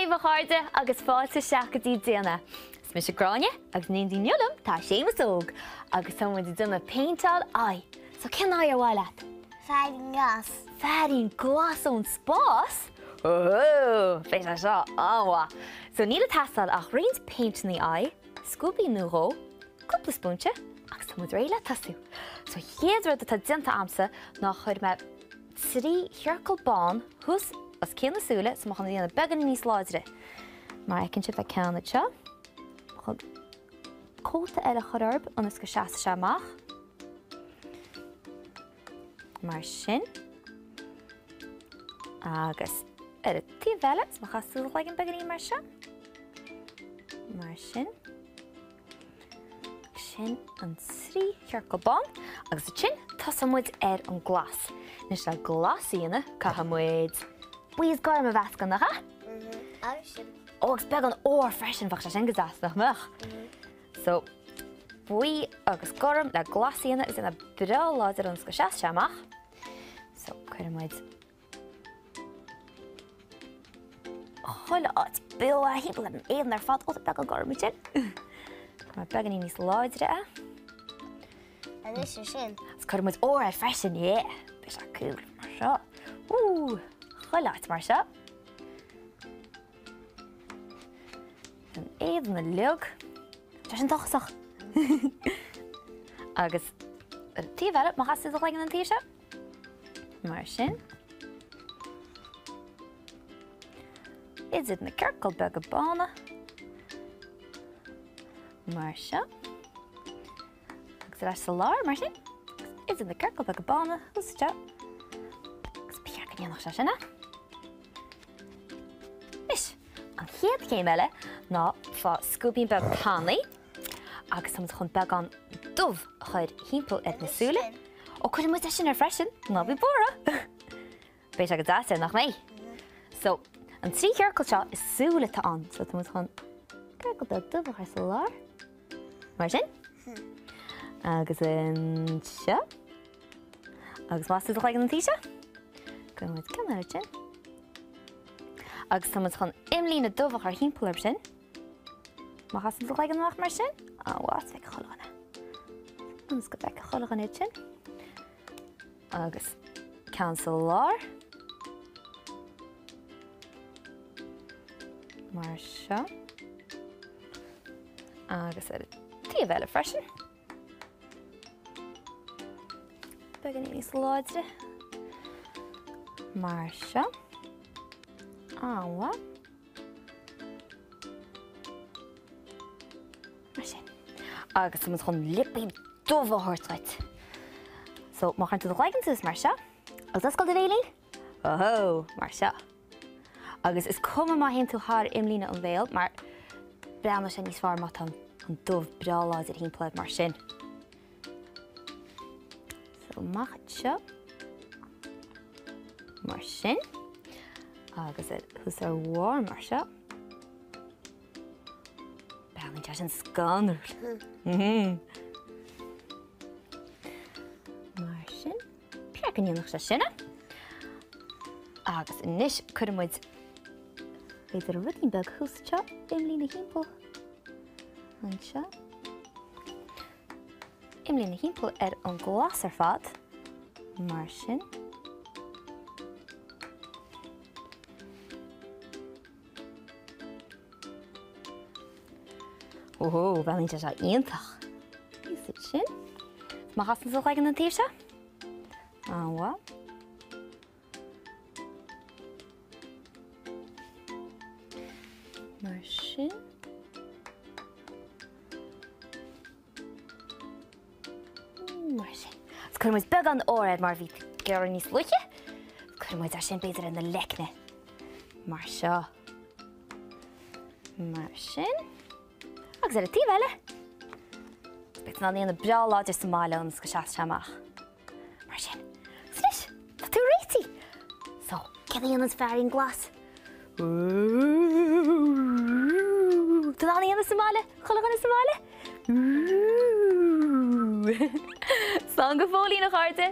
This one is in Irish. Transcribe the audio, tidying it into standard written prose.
Taispeánfaidh Gráinne agus fáilte seachadí Déana. Is Fear Beag Gráinne agus níon díneolum tá sémas óg agus tá muid duna Péinteáil ai. So cin á ar bháile? Fear Beag Glas. Fear Beag Glas ón spás? Oh, féis a seo áha. So níl a tastal ach riint paint ní ai, scúpaí nuró, cúpla spúnte agus tá muid réile tasú. So héadrad atá dinta amsa ná chuir me trí thiorcail bán hús as cén nasúla sa machchan dhéanana began níos láidre. Mar ecinn si bheith ceanna seo. Chud cóta eile chorb anas go seasta se amach. Mar sin. Agus ar a tíomhheile sa machcha súla leigin beganí mar seo. Mar sin. Sin an trí thiorcail bán agus sin tosa muid ar an glas. Nis le glasíana catha muid buíos garm a bheascan nach ha? Agus beag an óir freisin bhach sin godáach mach. So, buí agus garm le glasíana is ina bra láidir an go seas seamach. So, chuir muid chola áit bil a híbal an éan ar fad ó beag an garm sin. Mar beag an níos láidre a. An is sin. Is chuir muid óir freisin, yeah. Bes a cool, mar seo. Chola áit mar seo. An éad na leog. Tá sin dochasach. Agus tíomhheile má chasú a leigin an tí seo. Mar sin. Iad na ceircail beag a bána. Mar seo. Agus leis sa lár, mar sin. Iad na ceircail beag a bána, hús seo. Agus pear go níonach se sinna. Is, an chéad céim eile ná fá scúpaín beag cánaí agus tá chun beag an dubh chuir hímpel ar nasúla. Ó chuir muid sin ar freisin, ná bhí bóra. Béis a go dáte nach mé. So, an trí ceircail seo is súlata an, so tá muid chun ceircail beag dubh chuir sa lár. Mar sin. Agus an seo. Agus más tú leigin an tí seo. Go muid ceanna sin. Agus tá chun imlína dubh ar hímpel ar sin. Má chasan tú leigin nach mar sin? Bhás bheith cholána. Agus go bheith cholána sin. Agus ceann sa lár. Mar seo. Agus ar tíomhheile freisin. Began níos láidre. Mar seo. Áha. Mar sin. Agus tá chun lipaí dubh a thuirtrait. So, má chuint tú leigin tús mar seo. Agus as gáil de bhéilín? Oh, mar seo. Agus is cuma má hén tú thar imlína an bhéal, mar breanna sin níos fearr má an dubh breáláidir hímpleid mar sin. So, má seo. Mar sin. Agus hús ar mhór mar seo. Breanna te sin scanúil. Mar sin. Pear go níonach se sinna. Agus inis chuir muid féidir rudí beag hús seo imlína hímpel. An seo. Imlína hímpel ar an glas ar fad. Mar sin. Bhealíonn te seo iontach. Is it sin? Má chasan tú leigin an tí seo? Áha. Mar sin. Mar sin. Is chuir muid beag an óráid mar bhí gearr níos luite. Chuir muid ar sin beidir in na lecne. Mar seo. Mar sin. Agus ar a tíomhheile. Beit ná níonna breáláidir sa máile anas go seas seamach. Mar sin. Snis, tá tú réití. So, cin íonas Fear Beag Glas. Tá ná íonas sa máile? Chola gana sa máile? Song go fólí nach chairte.